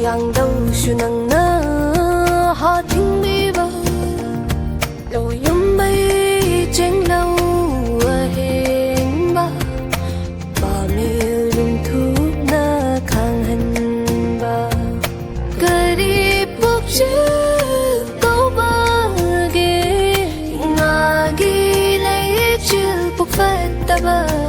양다우슈 낭나 하팅비바 로염바이 쟁라우 아헨바 바밀룸 툭나 강한바 그리복시 꼬바게 나기 레이칠 복fat다바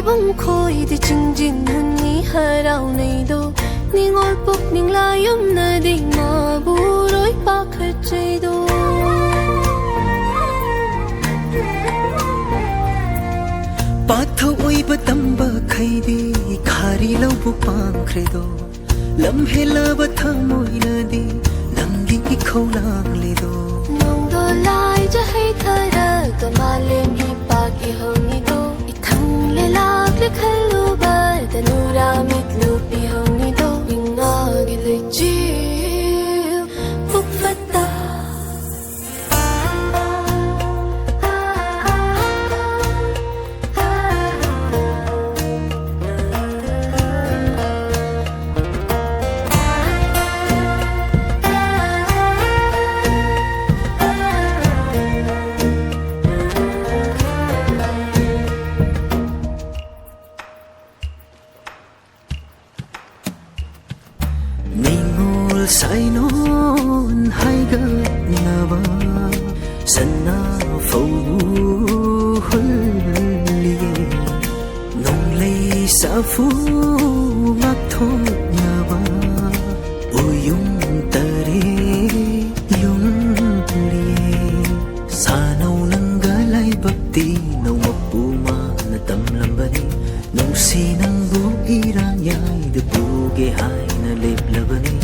bông khôi thì chừng chừng hôn ni hà rau này đâu ni ngồi bốc ni lai yếm na đi mà bu rối bạc hết chơi đâu bát thâu oi bát tâm bạc khay đi khari lâu bu pang khay đâu lâm he la bát tham oi na đi nang đi khâu lang le đâu nong do lai cho hay thà ra cả mà lên hi bạc hi hồng ni đâu Lelak lekhalu ba tanura mitlu pihong ito ingagi lechil pukfata sai non hai ga na ba sana phâu hul li nong lei sa phu ngak tho na ba uyung tare yung li sa nau nang ga lai bakti nau mapu ma na tam lam ba ni nong si nang bu irang yai de bu ge hai na lep la ba ni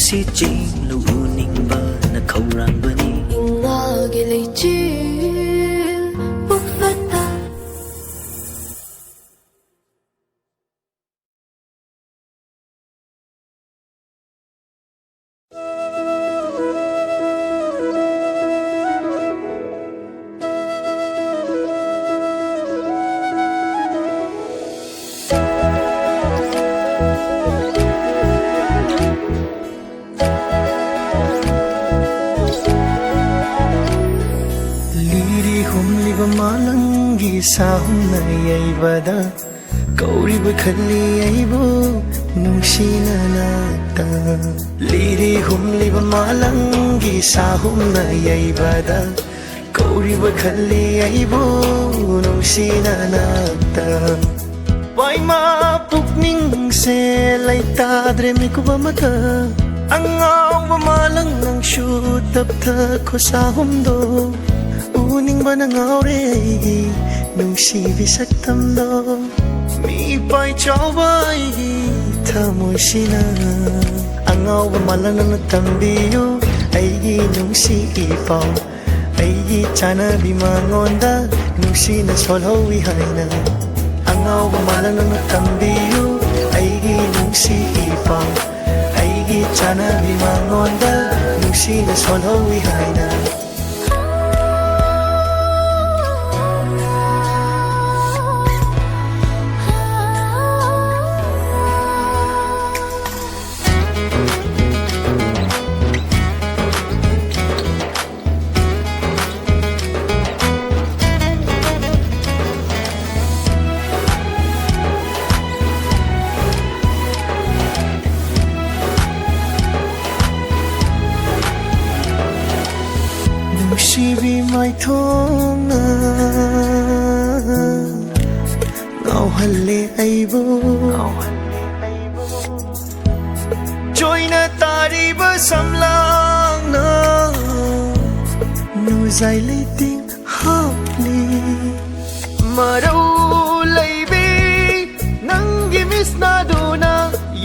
si ching lu ning ba na khâu rang ba ni inga ge lei chi buk fata malangi sahum na yaibada kauri ba khali aibo nungsi na nata liri humli ba malangi sahum na yaibada kauri ba khali aibo nungsi na nata wai ma pukning se laita dre mi ko ba mata ang aw ba malang nang shoot tap tha ko sahum do uning ba nang aure nung si bisat tamdo mi pai chau bai thamoy sina angaw ba malang na tambiyo ay nung si ipaw ay chana bimangonda nung si na solhowi haina angaw ba malang na tambiyo ay nung si ipaw ay chana bimangonda nung si na solhowi haina ꯋꯥꯏꯊꯣꯡꯅ ꯉꯥꯎꯍꯜꯂꯦ ꯑꯩꯕꯨ ꯆꯣꯏꯅ ꯇꯥꯔꯤꯕ ꯁꯝꯂꯥꯡꯅ ꯅꯨꯖꯥꯏ ꯂꯩꯇꯤꯡ ꯍꯥꯞꯂꯤ ꯃꯔꯧ ꯂꯩꯕꯤ ꯅꯪꯒꯤ ꯃꯤꯁꯅꯥꯗꯨꯅ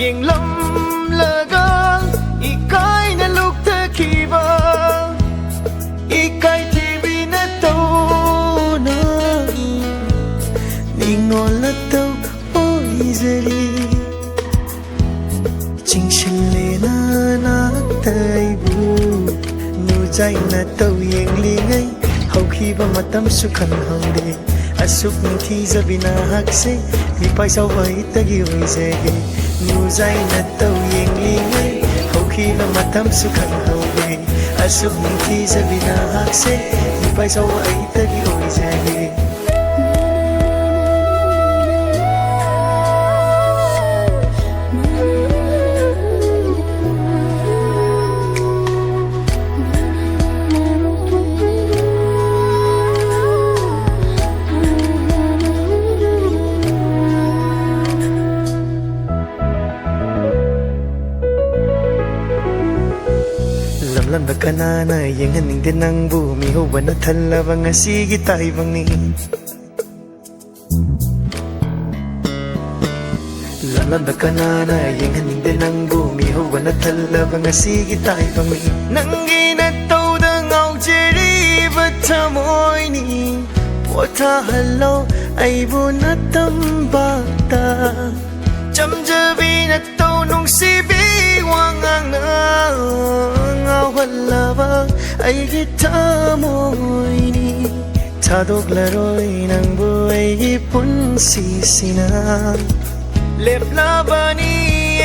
ꯌꯦꯡꯂꯝꯂꯒ ꯏꯀꯥꯏꯅ ꯂꯨꯞꯊꯈꯤꯕ ꯏꯀꯥꯏꯊꯤꯕꯤ ꯅꯇꯧꯅ ꯅꯤꯡꯉꯣꯜ ꯅꯇꯧ ꯑꯣꯏꯖꯔꯤ ꯆꯤꯡꯁꯤꯜꯂꯦꯅ ꯅꯥꯛꯇ ꯑꯩꯕꯨ ꯅꯨꯖꯥꯏ ꯅꯇꯧ ꯌꯦꯡꯂꯤꯉꯩ ꯍꯧꯈꯤꯕ ꯃꯇꯝꯁꯨ ꯈꯪꯍꯧꯗꯦ ꯑꯁꯨꯛ ꯅꯤꯡꯊꯤꯖꯕꯤ ꯅꯍꯥꯛꯁꯦ ꯃꯤꯄꯥꯏꯆꯥꯎꯕ ꯍꯩꯇꯒꯤ ꯑꯣꯏꯖꯒꯦ ꯅꯨꯖꯥꯏ ꯅꯇꯧ ꯌꯦꯡꯂꯤꯉꯩ ꯍꯧꯈꯤꯕ ꯃꯇꯝꯁꯨ ꯈꯪꯍꯧꯗꯦ ꯑꯁꯨꯛ ꯅꯤꯡꯊꯤꯖꯕꯤ ꯅꯍꯥꯛꯁꯦ ꯃꯤꯄꯥꯏꯆꯥꯎꯕ ꯍꯩꯇꯒꯤ ꯑꯣꯏꯖꯒꯦ ꯂꯝꯂꯝꯗ ꯀꯅꯥꯅ ꯌꯦꯡꯍꯟꯅꯤꯡꯗꯦ ꯅꯪꯕꯨ ꯃꯤꯍꯧꯕꯅ ꯊꯜꯂꯕ ꯉꯁꯤꯒꯤ ꯇꯥꯏꯕꯪꯅꯤ ꯂꯝꯂꯝꯗ ꯀꯅꯥꯅ ꯌꯦꯡꯍꯟꯅꯤꯡꯗꯦ ꯅꯪꯕу ꯃꯤꯍꯧꯕꯅ ꯊꯜꯂꯕ ꯉꯁꯤꯒꯤ ꯇꯥꯏꯕꯪꯅꯤ ꯅꯪꯒꯤ ꯅꯇꯧꯗ ꯉꯥꯎꯖꯔꯤꯕ ꯊꯃꯣꯏꯅꯤ ꯄꯣꯊꯥꯍꯜꯂꯣ ꯑꯩꯕꯨ ꯅꯇꯝꯕꯥꯛꯇ ꯆꯝꯖꯕꯤ ꯅꯇꯧ ꯅꯨꯡꯁꯤꯕꯤ ꯋꯥꯉꯥꯡꯅ ꯉꯥꯎꯍꯜꯂꯕ ꯑꯩꯒꯤ ꯊꯃꯣꯏꯅꯤ ꯊꯥꯗꯣꯛꯂꯔꯣꯏ ꯅꯪꯕꯨ ꯑꯩꯒꯤ ꯄꯨꯟꯁꯤꯁꯤꯅ ꯂꯦꯞꯂꯕꯅꯤ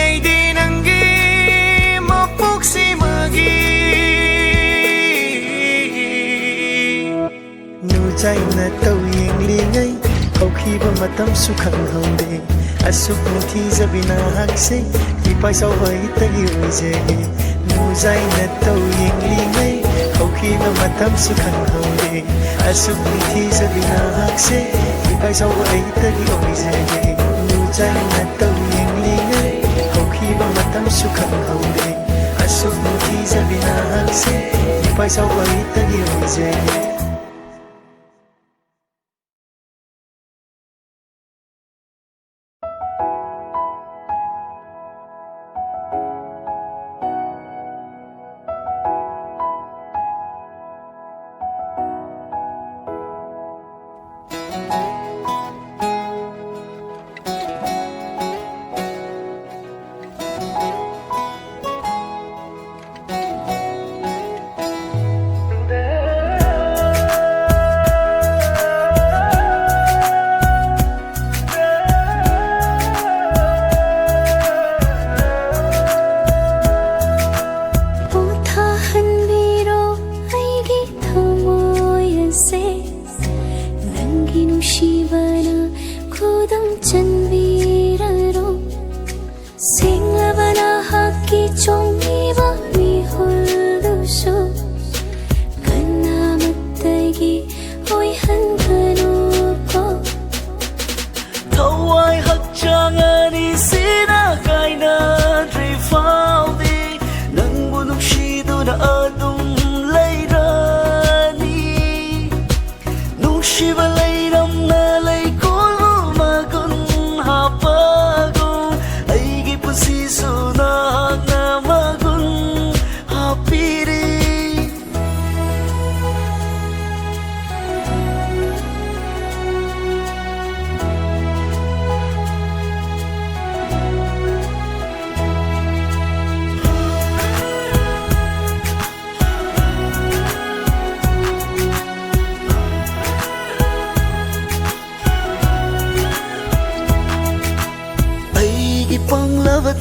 ꯑꯩꯗꯤ ꯅꯪꯒꯤ ꯃꯄꯣꯛꯁꯤꯃꯒꯤ ꯅꯨꯖꯥꯏ ꯅꯇꯧ ꯌꯦꯡꯂꯤꯉꯩ ꯍꯧꯈꯤꯕ ꯃꯇꯝꯁꯨ ꯈꯪꯍꯧꯗꯦ ꯑꯁꯨꯛ ꯅꯤꯡꯊꯤꯖꯕꯤ ꯅꯍꯥꯛꯁꯦ ꯏꯄꯥꯏꯆꯥꯎꯕ ꯍꯩꯇꯒꯤ ꯑꯣꯏꯖꯒꯦ ꯅꯨꯖꯥꯏ ꯅꯇꯧ ꯌꯦꯡꯂꯤꯉꯩ ꯍꯧꯈꯤꯕ ꯃꯇꯝꯁꯨ ꯈꯪꯍꯧꯗꯦ ꯑꯁꯨꯛ ꯅꯤꯡꯊꯤꯖꯕꯤ ꯅꯍꯥꯛꯁꯦ ꯏꯄꯥꯏꯆꯥꯎꯕ ꯍꯩꯇꯒꯤ ꯑꯣꯏꯖꯒꯦ ꯅꯨꯖꯥꯏ ꯅꯇꯧ ꯌꯦꯡꯂꯤꯉꯩ ꯍꯧꯈꯤꯕ ꯃꯇꯝꯁꯨ ꯈꯪꯍꯧꯗꯦ ꯑꯁꯨꯛ ꯅꯤꯡꯊꯤꯖꯕꯤ ꯅꯍꯥꯛꯁꯦ ꯏꯄꯥꯏꯆꯥꯎꯕ ꯍꯩꯇꯒꯤ ꯑꯣꯏꯖꯒꯦ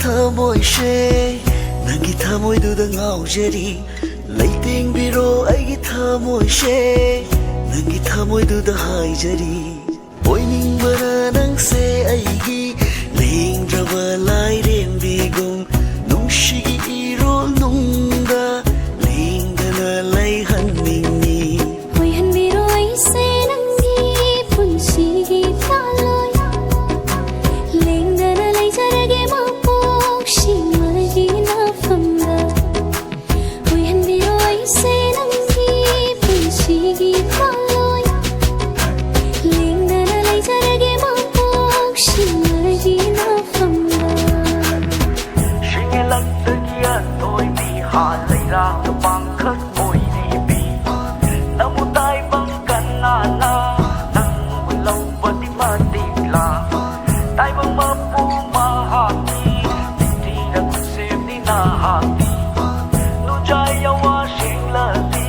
ꯊꯃꯣꯏꯁꯦ ꯅꯪꯒꯤ ꯊꯃꯣꯏꯗꯨꯗ ꯉꯥꯎꯖꯔꯤ ꯂꯩꯇꯦꯡꯕꯤꯔꯣ ꯑꯩꯒꯤ ꯊꯃꯣꯏꯁꯦ ꯅꯪꯒꯤ ꯊꯃꯣꯏꯗꯨꯗ ꯍꯥꯏꯖꯔꯤ ꯑꯣꯏꯅꯤꯡꯕꯅ ꯅꯪꯁꯦ ꯑꯩꯒꯤ ꯂꯦꯡꯗ꯭ꯔꯕ ꯂꯥꯏꯔꯦꯝꯕꯤꯒꯨꯝ ꯅꯨꯡꯁꯤꯒꯤ ꯏꯔꯣꯜ ꯅꯨꯡꯗ ꯂꯦꯡꯗꯅ ꯂꯩꯍꯟꯅꯤꯡꯉꯤ la tai bang ma pu ma ha ti da ku se ni na ha nu jai ya wa shing la ti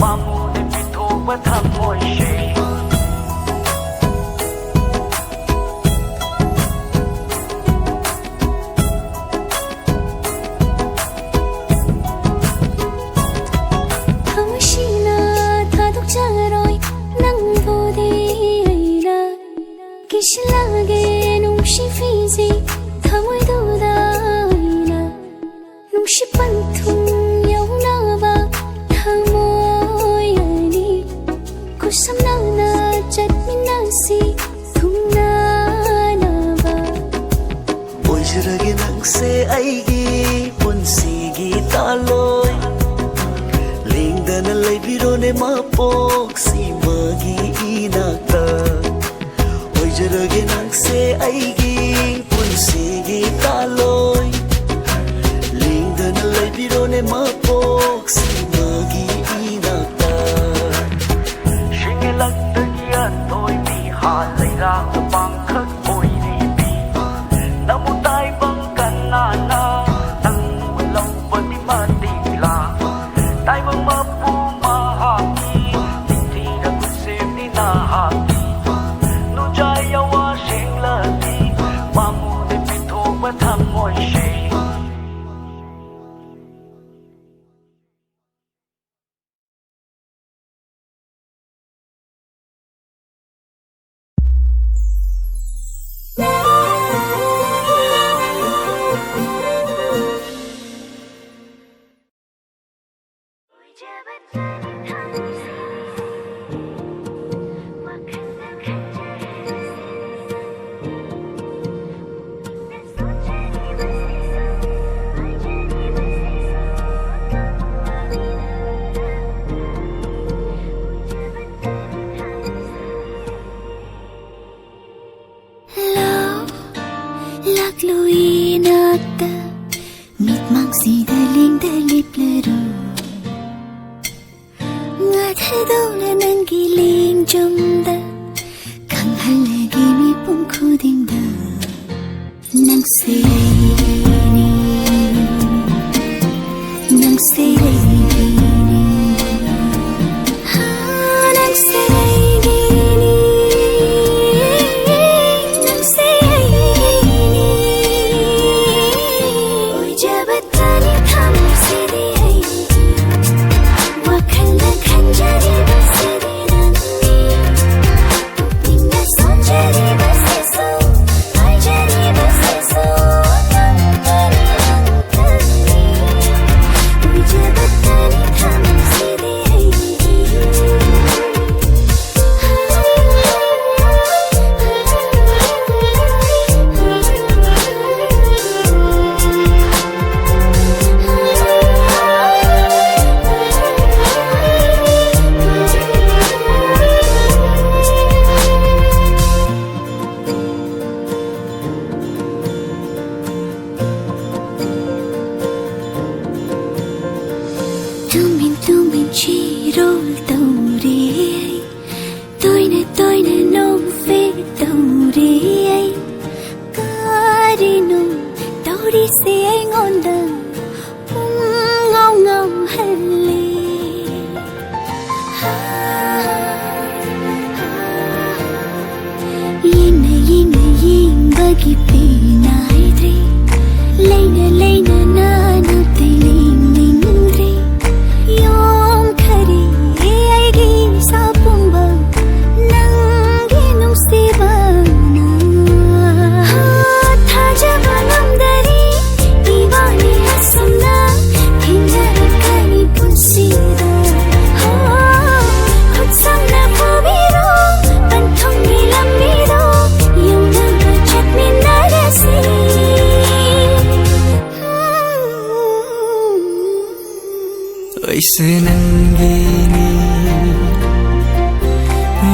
ma mu de pi tho ma tham moi she Kishlage nungshi fizi thamoi dudaina nungshi panthum yaunava thamoi ani kusam na chatminasi thumna nava Oijrage nangse aigi punsigi taloi lingdana leibirone mapok simagi inakta Oijrage nangse aigi punsigi taloi lingdana leibirone mapok simagi inakta Shingilak ya toi mi ha leira pang khak oi ri bi namutai bang kanana tang long pati ma ti la tai bang ma pu ma ha ti da ku se ni na ha nu jai ya wa shing la ti ma mu de pi tho ma tham moi she Lui nakta mit mang si daling dalip laro nga thado na nang giling jomda kang halagi mi pum khuding da nang se ni nang se ni ha nang se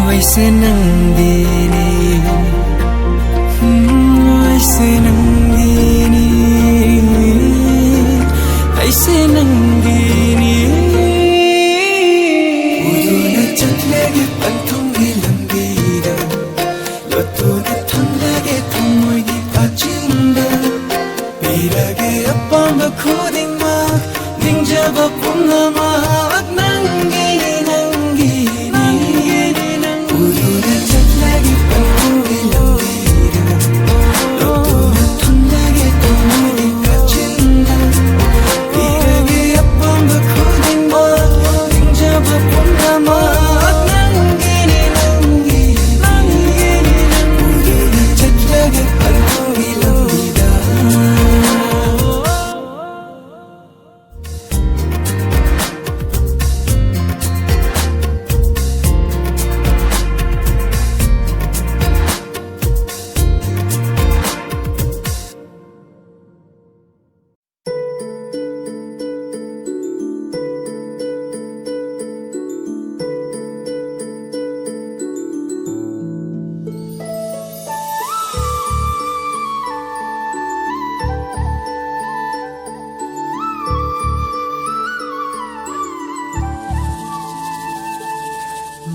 Waise nangini Waise nangini Waise nangini Uduna chatlegi panthungi lambida Lotu ꯅꯪꯕꯨꯗꯤ ꯊꯝꯂꯒꯦ ꯊꯃꯣꯏꯒꯤ ꯀꯥꯆꯤꯟꯗ ꯄꯤꯔꯒꯦ ꯑꯄꯥꯝꯕ ꯈꯨꯗꯤꯡꯃꯛ ꯅꯤꯡꯖꯕ ꯄꯨꯝꯅꯃꯛ ꯅꯪꯒꯤꯅꯤ 우리를 짝짝이 뻔뻔히 넘기려 너뿐을 탐나게 동물이 갇힌다 이르게 아픔과 고딩과 빙잡아 본다만 우리를 짝짝이 뻔뻔히 넘기다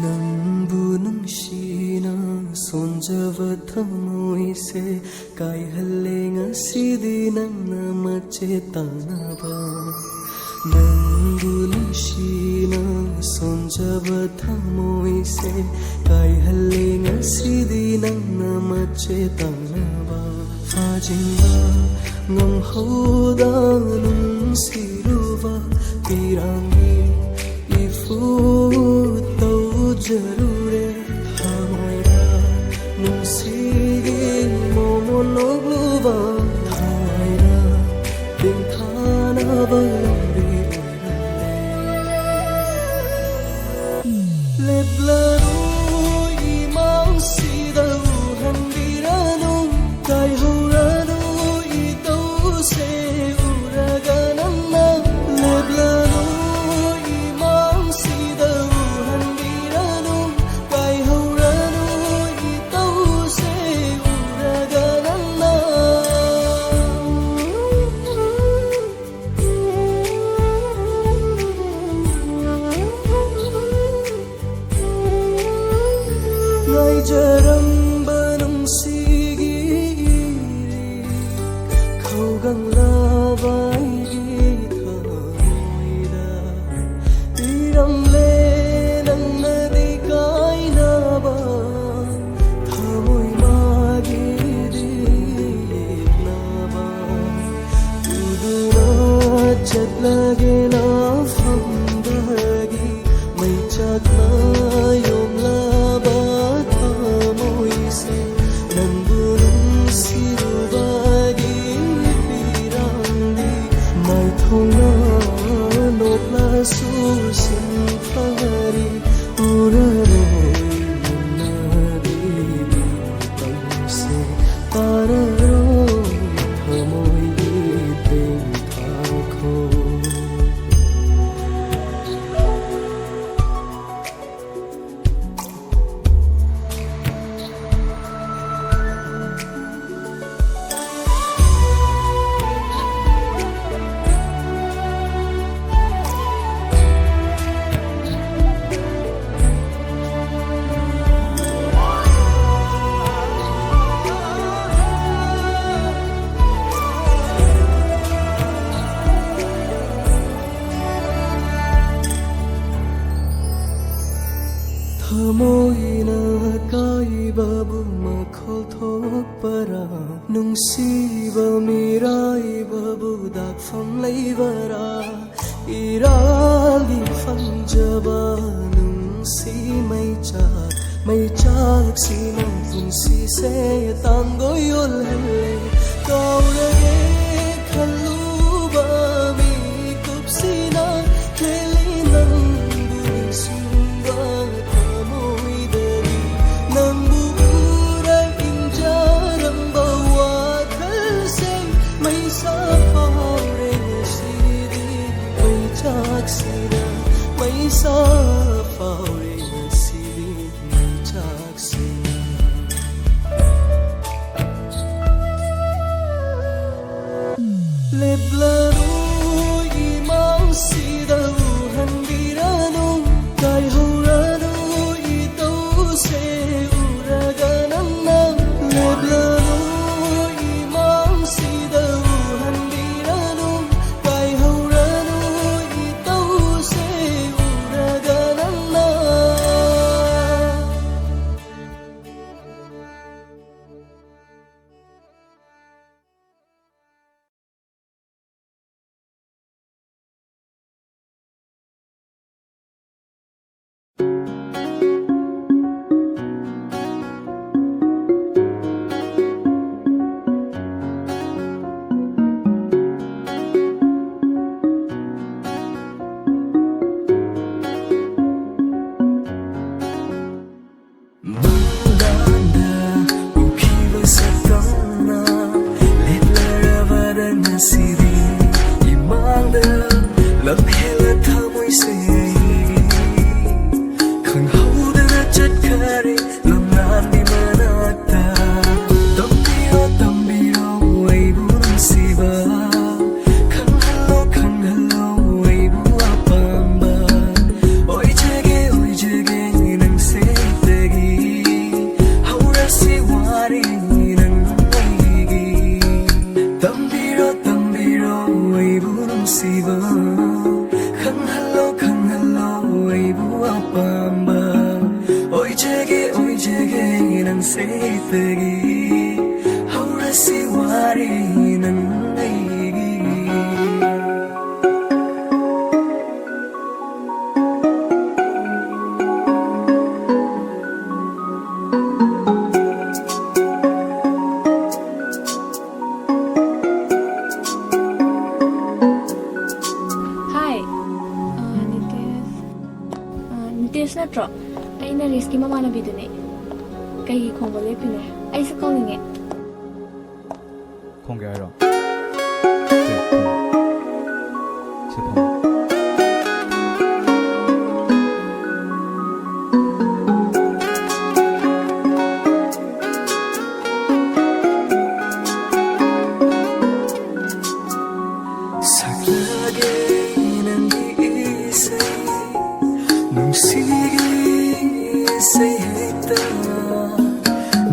ꯅꯪꯕꯨ ꯅꯨꯡꯁꯤꯅ ꯁꯣꯟꯖꯕ ꯊꯃꯣꯏꯁꯦ ꯀꯥꯏꯍꯜꯂꯦ ꯉꯁꯤꯗꯤ ꯅꯪꯅ ꯃꯆꯦꯠ ꯇꯥꯅꯕ ꯅꯪꯕꯨ ꯅꯨꯡꯁꯤꯅ ꯁꯣꯟꯖꯕ ꯊꯃꯣꯏꯁꯦ ꯀꯥꯏꯍꯜꯂꯦ ꯉꯁꯤꯗꯤ ꯅꯪꯅ ꯃꯆꯦꯠ ꯇꯥꯅꯕ ꯐꯥꯖꯤꯟꯕ ꯉꯝꯍꯧꯗ ꯅꯨꯡꯁꯤꯔꯨꯕ ꯄꯤꯔꯥꯡꯒꯤ 이후 떠오르래 하모이라 눈시기 모모노블바 하모이라 빙타나 바람비 leplaru imang sidaw handirano kaihurano ito se uraganan na leplaru jaramba nungsigiri kaugang labay githamoida iramle nang nadikay na ba thamoy magidilig na ba udura chatlage na famdagi may chatna yung laba susin pangari uraroi nadi pangse pararoi thamoi giting thakho Thamoina kaibabu makhotokpara nungsiba miraibabu dakfam leibara irali fangjaba nungsi maichak sinang fungsi se tangoyol hele kaurage khaluba mi kupsina kelinang sa pauring silid may taksina ꯅꯨꯡꯁꯤꯕꯒꯤ ꯍꯧꯔꯁꯤ ꯋꯥꯔꯤ ꯅꯪ ꯑꯩꯒꯤ Hi, Nitesh natro. Aina riski mamanabidune. Kaigi khongba lepino. Aisa khongninge. 콩게 하이라. 네, 콩. 제품. 사랑하게 남기세 눈시게 세했다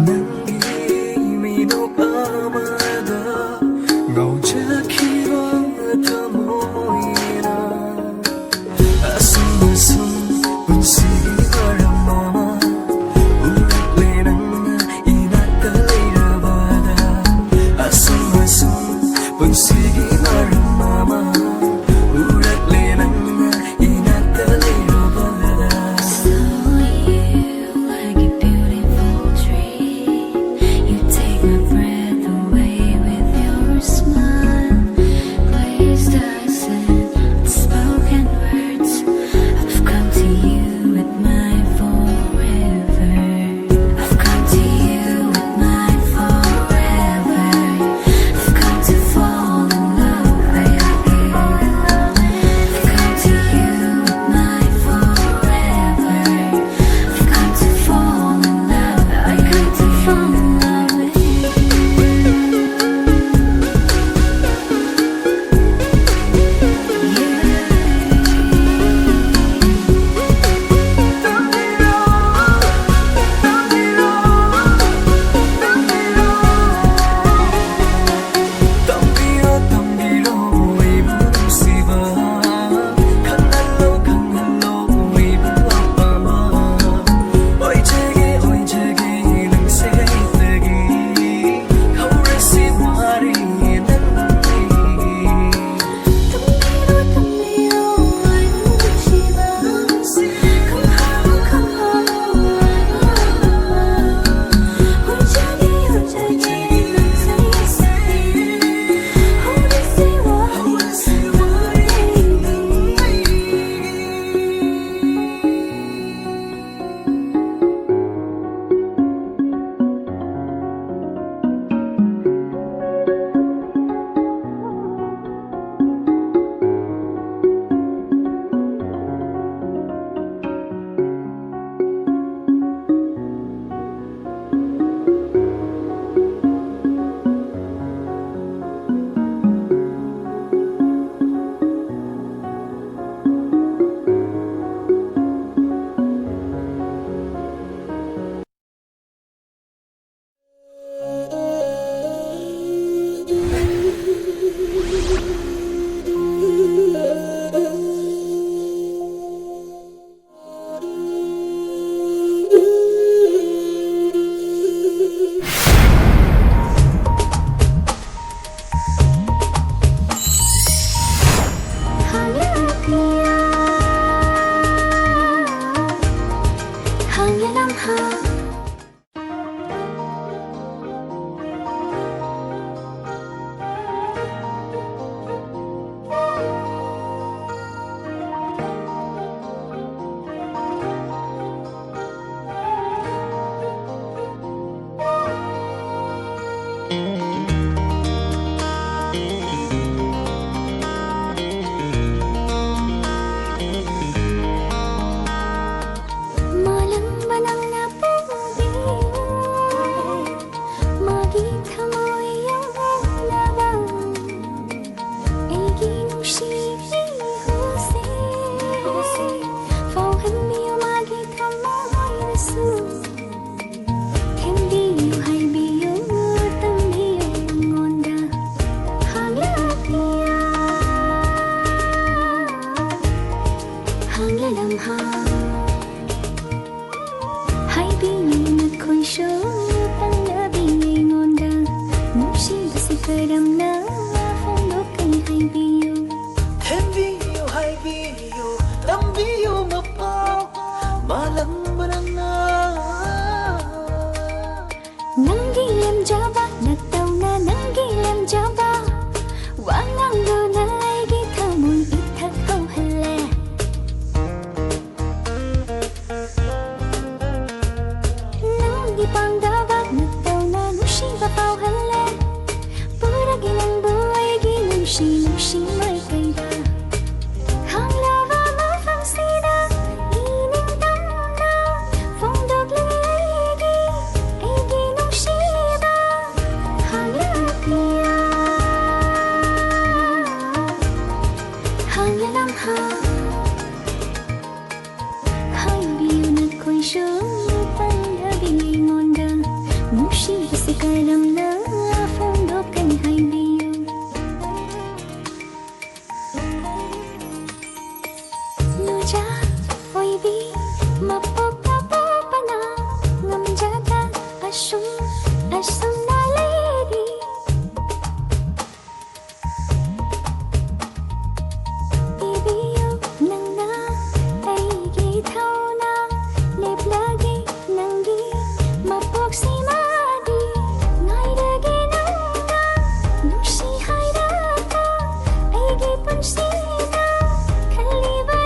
남기미도 아마다 ngầu chắc khi vắng thơ môi nào ꯉꯝꯖꯕ ꯋꯥ ꯉꯥꯡꯗꯨꯅ ꯑꯩꯒꯤ ꯊꯃꯣꯏ ꯏꯊꯛ ꯍꯧꯍꯜꯂꯦ ꯅꯪꯒꯤ ꯄꯥꯡꯗꯕ ꯅꯠꯇꯧꯅ ꯅꯨꯡꯁꯤꯕ ꯐꯥꯎꯍꯜꯂꯦ ꯄꯨꯔꯒꯦ ꯅꯪꯕꯨ ꯑꯩꯒꯤ ꯅꯨꯡꯁꯤ ꯅꯨꯡꯁꯤ ꯃꯥꯏꯀꯩꯗ ꯍꯥꯡꯂꯕ ꯃꯐꯝꯁꯤꯗ 이닝tam나 퐁독ling 애기 농시다 하늘이야 하늘남하 하이비우는 거이쇼 빨라비몬다 농시스 가람나 퐁독간 하이비우 누자 오이비 mapagpapapana ngamjata asum na lady ibiyo nang na aigi thauna leplagi nangi mapoksi madi ngairage nangna nusi hairata aigi punsina khaliba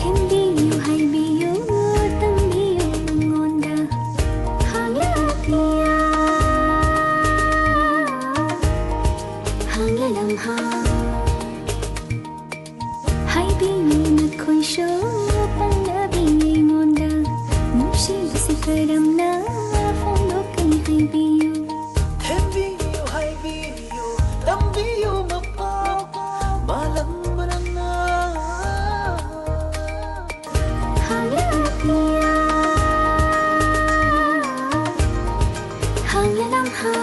Himbiyo haibiyo tambiyo ngonda hanglatia hanglalamha haibiyo na koisho panglabi ngonda nusiba si karamna fondokan haibiyo Hembiyo, haibiyo, tambiyo, mapok, malam manana. hanglatia hanglalamha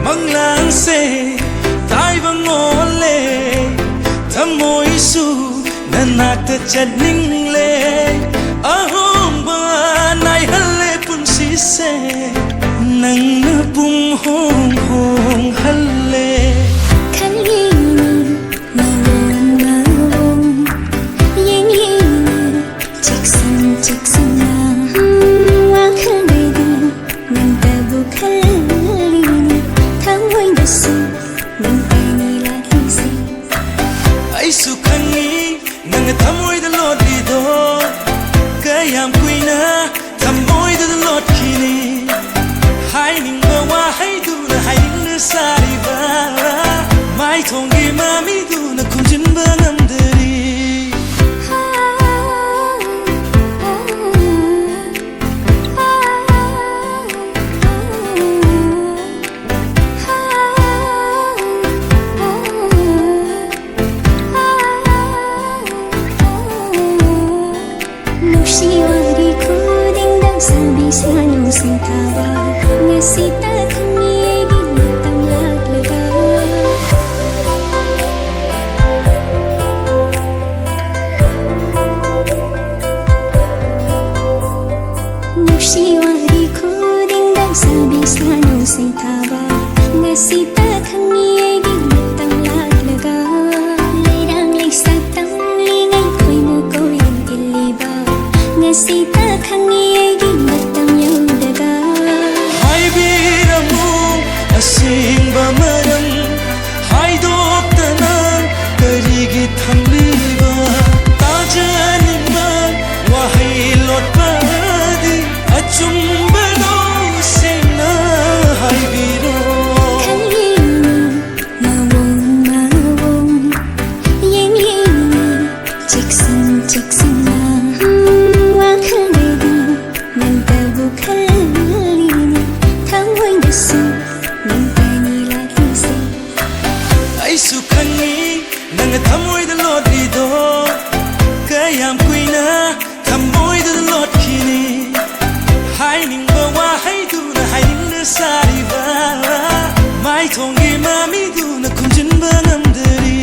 Manglang se tai bang ole thamoi su nanakta chaning le ahong ba nai halle punsi se nang na pum hong hong halle 칼리니 마음 잉잉 직승나 와칼리니 난다부 칼리니 당호인데스 난다니라 희생 ai su khangi nang thamoi da lot di do kayam kuina thamoi da lot kini hai ning ba wa hai du na hai ning na sari ba mai thong gi ma mi du na kum jin ba ngam deri Nusiwari kuding dang sabi sa nung sintawa Ngasita kami ay ginatang laglaga Nusiwari kuding dang sabi sa nung sintawa Ngasita kami ay ginatang ꯑꯁꯦꯡꯕ ꯃꯔꯝ ꯍꯥꯏꯗꯣꯛꯇꯅ ꯀꯔꯤꯒꯤ ꯊꯝꯂꯤꯕ ꯇꯥꯖꯅꯤꯡꯕ ꯋꯥꯍꯩ ꯂꯣꯠꯄꯗꯤ ꯑꯆꯨꯝꯕꯗꯣ ꯁꯦꯡꯅ ꯍꯥꯏꯕꯤꯔꯣ ꯑꯩꯁꯨ ꯈꯪꯉꯤ ꯅꯪꯅ ꯊꯃꯣꯏꯗ ꯂꯣꯠꯂꯤꯗꯣ ꯀꯌꯥꯝ ꯀꯨꯏꯅ ꯊꯃꯣꯏꯗ ꯂꯣꯠꯈꯤꯅꯤ ꯍꯥꯏꯅꯤꯡꯕ ꯋꯥꯍꯩꯗꯨꯅ ꯍꯥꯏꯅꯤꯡꯅ ꯁꯥꯔꯤꯕ ꯃꯥꯏꯊꯣꯡꯒꯤ ꯃꯃꯤꯗꯨꯅ ꯈꯨꯝꯖꯤꯟꯕ ꯉꯝꯗꯔꯤ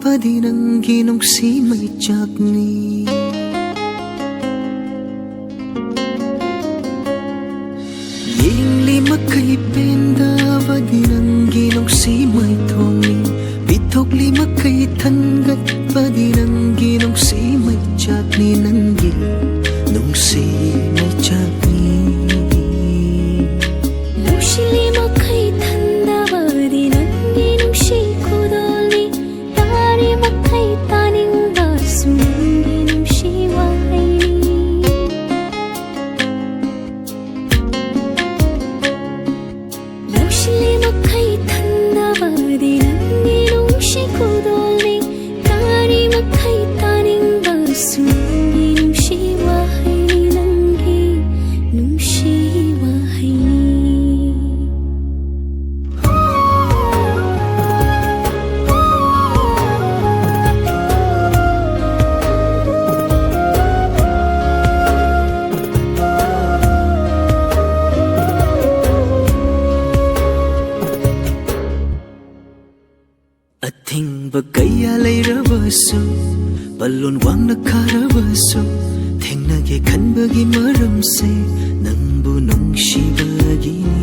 ꯄꯗꯤ ꯅꯪꯒꯤ ꯅꯨꯡꯁꯤ ꯃꯩꯆꯥꯛꯅꯤ ꯌꯦꯡꯂꯤ ꯃꯈꯩ ꯄꯦꯟꯗꯕꯗꯤ ꯅꯪꯒꯤ ꯅꯨꯡꯁꯤ ꯃꯩꯊꯣꯡꯅꯤ ꯄꯤꯊꯣꯛꯂꯤ ꯃꯈꯩ ꯊꯟꯒꯠꯄꯗꯤ ꯅꯪꯒꯤ ꯅꯨꯡꯁꯤ ꯃꯩꯆꯥꯛꯅꯤ ꯅꯪꯒꯤ ꯅꯨꯡꯁꯤ ꯃꯩꯆꯥꯛꯅꯤ ꯅꯨꯡꯁꯤꯂꯤ ꯃꯈꯩ ꯊꯟꯗꯕꯗꯤ ꯅꯪꯒꯤ ꯅꯨꯡꯁꯤ ꯈꯨꯗꯣꯜꯅꯤ ꯇꯥꯔꯤ ꯃꯈꯩ ꯇꯥꯅꯤꯡꯕꯁꯨ ꯅꯪꯒꯤ ꯅꯨꯡꯁꯤ ꯋꯥꯍꯩꯅꯤ ꯅꯨꯡꯁꯤꯂꯤ ꯃꯈꯩ ꯊꯟꯗꯕꯗꯤ ꯅꯪꯒꯤ ꯅꯨꯡꯁꯤ ꯈꯨꯗꯣꯜꯅꯤ ꯇꯥꯔꯤ ꯃꯈꯩ ꯇꯥꯅꯤꯡꯕꯁꯨ ꯅꯪꯒꯤ ꯅꯨꯡꯁꯤ ꯋꯥꯍꯩꯅꯤ ꯅꯪꯒꯤ ꯅꯨꯡꯁꯤ ꯋꯥꯍꯩꯅꯤ ꯑꯊꯤꯡꯕ ꯀꯌꯥ ꯂꯩꯔꯕꯁꯨ ꯄꯜꯂꯣꯟ ꯋꯥꯡꯅ ꯈꯥꯔꯕꯁꯨ ꯊꯦꯡꯅꯒꯦ ꯈꯟꯕꯒꯤ ꯃꯔꯝꯁꯦ ꯅꯪꯕꯨ ꯅꯨꯡꯁꯤꯕꯒꯤꯅꯤ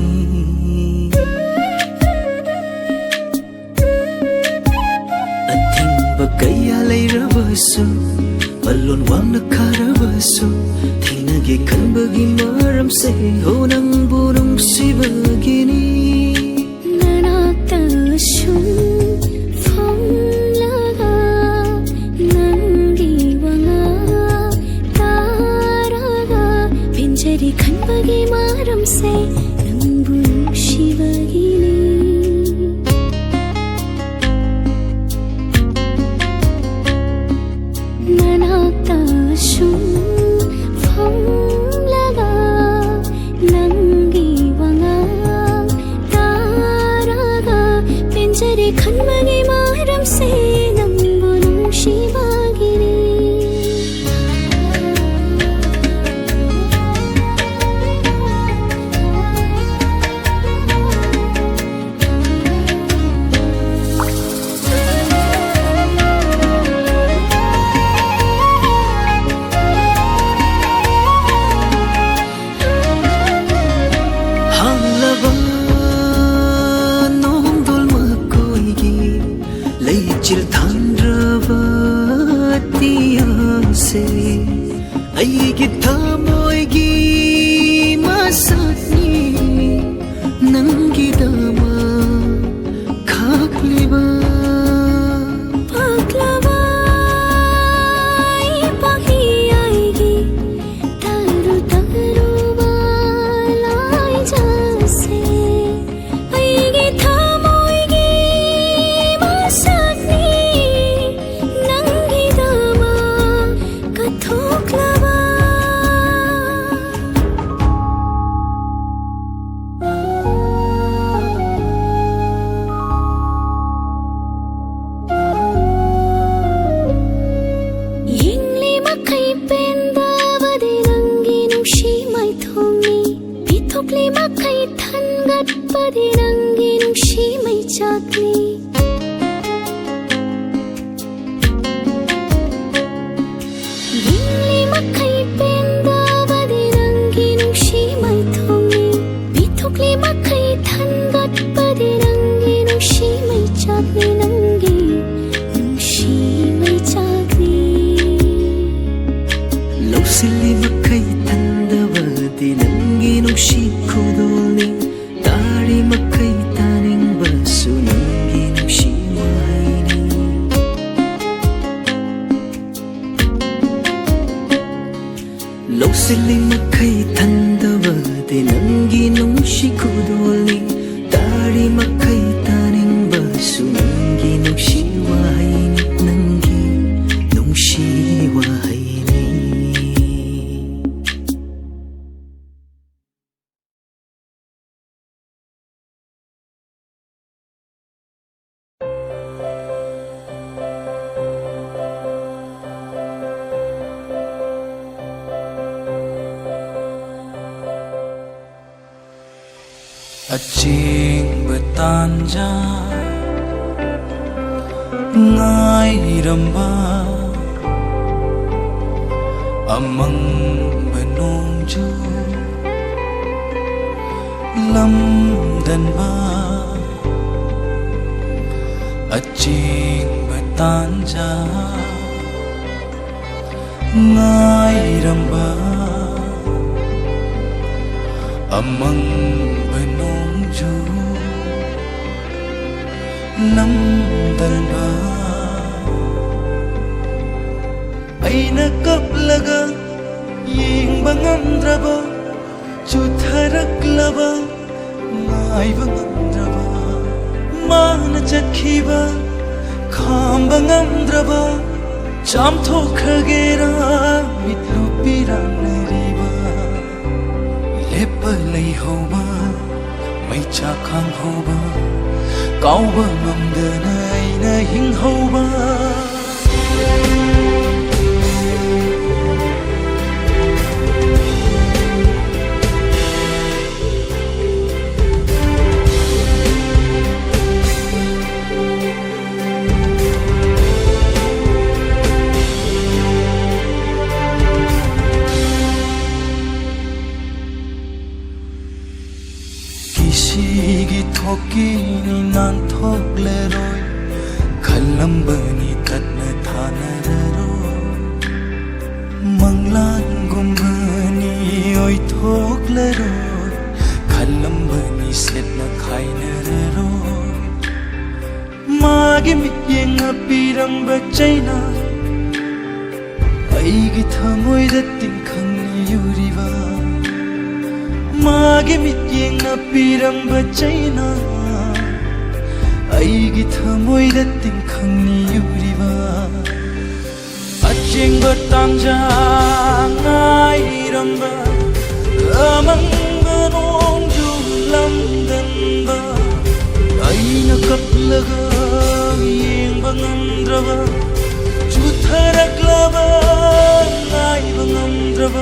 ꯑꯊꯤꯡꯕ ꯀꯌꯥ ꯂꯩꯔꯕꯁꯨ ꯄꯜꯂꯣꯟ ꯋꯥꯡꯅ ꯈꯥꯔꯕꯁꯨ ꯊꯦꯡꯅꯒꯦ ꯈꯟꯕꯒꯤ ꯃꯔꯝꯁꯦ ꯍꯣ ꯅꯪꯕꯨ ꯅꯨꯡꯁꯤꯕꯒꯤꯅꯤ खनबगी मारम से नंबू शिवगिनी ꯊꯥꯟꯗ꯭ꯔꯕ ꯑꯇꯤꯌꯥꯁꯦ ꯑꯩꯒꯤ ꯊꯃꯣꯏꯒꯤ ꯃꯁꯛꯅꯤ ꯅꯪꯒꯤꯗꯃꯛ ꯈꯥꯛꯂꯤꯕ ꯄꯥꯛꯂꯕ ꯏꯄꯥꯛꯍꯤ ꯑꯩꯒꯤ ꯇꯔꯨ ꯇꯔꯨꯕ ꯂꯥꯏꯖꯁꯦ ꯑꯩꯒꯤ ꯊꯃꯣꯏꯒꯤ ꯃꯁꯛꯅꯤ ꯅꯪꯒꯤꯗꯃꯛ ꯀꯠꯊꯣꯛꯂꯕ ꯌꯦꯡꯂꯤ ꯃꯈꯩ ꯄꯦꯟꯗꯕꯗꯤ ꯅꯪꯒꯤ ꯅꯨꯡꯁꯤ ꯃꯥꯏꯊꯣꯡꯅꯤ ꯄꯤꯊꯣꯛꯂꯤ ꯃꯈꯩ ꯊꯟꯒꯠꯄꯗꯤ ꯅꯪꯒꯤ ꯅꯨꯡꯁꯤ ꯃꯩꯆꯥꯛꯅꯤ ꯌꯦꯡꯂꯤ ꯃꯈꯩ ꯄꯦꯟꯗꯕꯗꯤ ꯅꯪꯒꯤ ꯅꯨꯡꯁꯤ ꯃꯥꯏꯊꯣꯡꯅꯤ ꯄꯤꯊꯣꯛꯂꯤ ꯃꯈꯩ ꯊꯟꯒꯠꯄꯗꯤ ꯅꯪꯒꯤ ꯅꯨꯡꯁꯤ ꯃꯩꯆꯥꯛꯅꯤ ꯅꯪꯒꯤ ꯅꯨꯡꯁꯤ ꯃꯩꯆꯥꯛꯅꯤ ꯂꯧꯁꯤꯜꯂꯤ ꯃꯈꯩ ꯊꯟꯗꯕꯗꯤ ꯅꯪꯒꯤ ꯅꯨꯡꯁꯤ ꯈꯨꯗꯣꯜꯅꯤ ꯇꯥꯔꯤ ꯃꯈꯩ ꯇꯥꯅꯤꯡꯕꯁꯨ ꯅꯪꯒꯤ ꯅꯨꯡꯁꯤ ꯋꯥꯍꯩꯅꯤ ꯂꯧꯁꯤꯜꯂꯤ ꯃꯈꯩ ꯊꯟꯗꯕꯗꯤ ꯅꯪꯒꯤ ꯅꯨꯡꯁꯤ ꯈꯨꯗꯣꯜꯅꯤ ꯇꯥꯔꯤ ꯃꯈꯩ ꯇꯥꯅꯤꯡꯕꯁꯨ ꯅꯪꯒꯤ ꯅꯨꯡꯁꯤ ꯋꯥꯍꯩꯅꯤ ꯅꯪꯒꯤ ꯅꯨꯡꯁꯤ ꯋꯥꯍꯩꯅꯤ ꯑꯆꯦꯡꯕ ꯇꯥꯟꯖꯥ ꯉꯥꯏꯔꯝꯕ ꯑꯃꯪꯕ ꯅꯣꯡꯖꯨ ꯂꯝꯗꯟꯕ ꯑꯆꯦꯡꯕ ꯇꯥꯟꯖꯥ ꯉꯥꯏꯔꯝꯕ ꯑꯃꯪꯕ ꯅꯣꯡꯖꯨ ꯂꯝꯗꯟꯕ ꯑꯩꯅ ꯀꯞꯂꯒ ꯌꯦꯡꯕ ꯉꯝꯗ꯭ꯔꯕ ꯆꯨꯊꯔꯛꯂꯕ ꯉꯥꯏꯕ ꯉꯝꯗ꯭ꯔꯕ ꯃꯥꯅ ꯆꯠꯈꯤꯕ ꯈꯥꯝꯕ ꯉꯝꯗ꯭ꯔꯕ ꯆꯥꯝꯊꯣꯛꯈ꯭ꯔꯒꯦꯔꯥ ꯃꯤꯠꯂꯨ ꯄꯤꯔꯥꯡꯅꯔꯤꯕ ꯂꯦꯞꯄ ꯂꯩꯍꯧꯕ ꯃꯩꯆꯥꯛ ꯈꯥꯡꯍꯧꯕ ꯀꯥꯎꯕ ꯉꯝꯗꯅ ꯑꯩꯅ ꯍꯤꯡꯍꯧꯕ ꯀꯤꯁꯤꯒꯤ ꯊꯣꯛꯀꯤꯅꯤ ꯅꯥꯟꯊꯣꯛꯂꯔꯣꯏ ꯈꯜꯂꯝꯕꯅꯤ ꯇꯠꯅ ꯊꯥꯅꯔꯔꯣꯏ ꯃꯪꯂꯥꯟꯒꯨꯝꯕꯅꯤ ꯑꯣꯏꯊꯣꯛꯂꯔꯣꯏ ꯈꯜꯂꯝꯕꯅꯤ ꯁꯦꯠꯅ ꯈꯥꯏꯅꯔꯔꯣꯏ ꯃꯥꯒꯤ ꯃꯤꯠꯌꯦꯡꯅ ꯄꯤꯔꯝꯕ ꯆꯩꯅ ꯑꯩꯒꯤ ꯊꯃꯣꯏꯗ ꯇꯤꯡꯈꯪꯅ ꯌꯨꯔꯤꯕ 마게 밑갱나 삐랑바 짜이나 아이기 타모이다 띵캉니 유리바 아찡바 땅장 아이랑바 아망바 농주 람단바 아이나 갑라가 이행바 남드라바 주타락라바 아이바 남드라바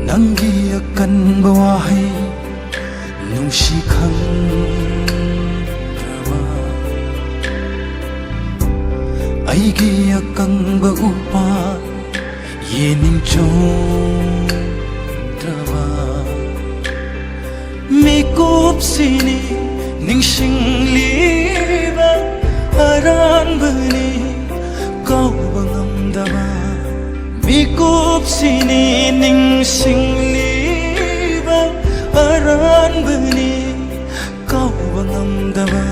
ꯅꯪꯒꯤ ꯑꯀꯟꯕ ꯋꯥꯍꯩ ꯅꯨꯡꯁꯤ ꯈꯪ ꯑꯩꯒꯤ ꯑꯀꯪꯕ ꯎꯄꯥ ꯌꯦꯡꯅꯤꯡꯆꯣꯡꯗ꯭ꯔꯕ ꯃꯤꯀꯨꯞꯁꯤꯅꯤ ꯅꯤꯡꯁꯤꯡꯂꯤꯕ ꯑꯔꯥꯟꯕꯅꯤ ꯀꯥꯎꯕ ꯉꯝꯗꯕ ꯃꯤꯀꯨꯞꯁꯤꯅꯤ ꯅꯤꯡꯁꯤꯡꯂꯤꯕ ꯑꯔꯥꯟꯕꯅꯤ ꯀꯥꯎꯕ ꯉꯝꯗꯕ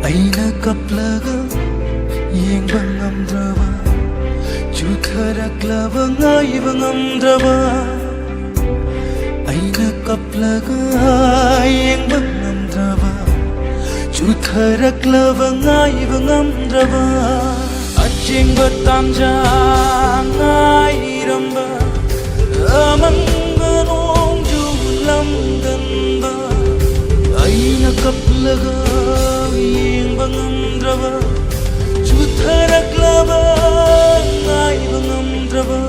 ꯑꯩꯅ ꯀꯞꯂꯒ ꯌꯦꯡꯕ ꯉꯝꯗ꯭ꯔꯕ ꯆꯨꯊꯔꯛꯂꯕ ꯉꯥꯏꯕ ꯉꯝꯗ꯭ꯔꯕ ꯑꯩꯅ ꯀꯞꯂꯒ ꯌꯦꯡꯕ ꯉꯝꯗ꯭ꯔꯕ ꯆꯨꯊꯔꯛꯂꯕ ꯉꯥꯏꯕ ꯉꯝꯗ꯭ꯔꯕ ꯑꯆꯦꯡꯕ ꯇꯥꯟꯖꯥ ꯉꯥꯏꯔꯝꯕ ꯑꯃꯟꯕ ꯅꯣꯡꯖꯨ ꯂꯝꯗꯝꯕ ꯑꯩꯅ ꯀꯞꯂꯒ ꯌꯦꯡꯕ ꯉꯝꯗ꯭ꯔꯕ ꯆꯨꯊꯔꯛꯂꯕ ꯉꯥꯏꯕ ꯉꯝꯗ꯭ꯔꯕ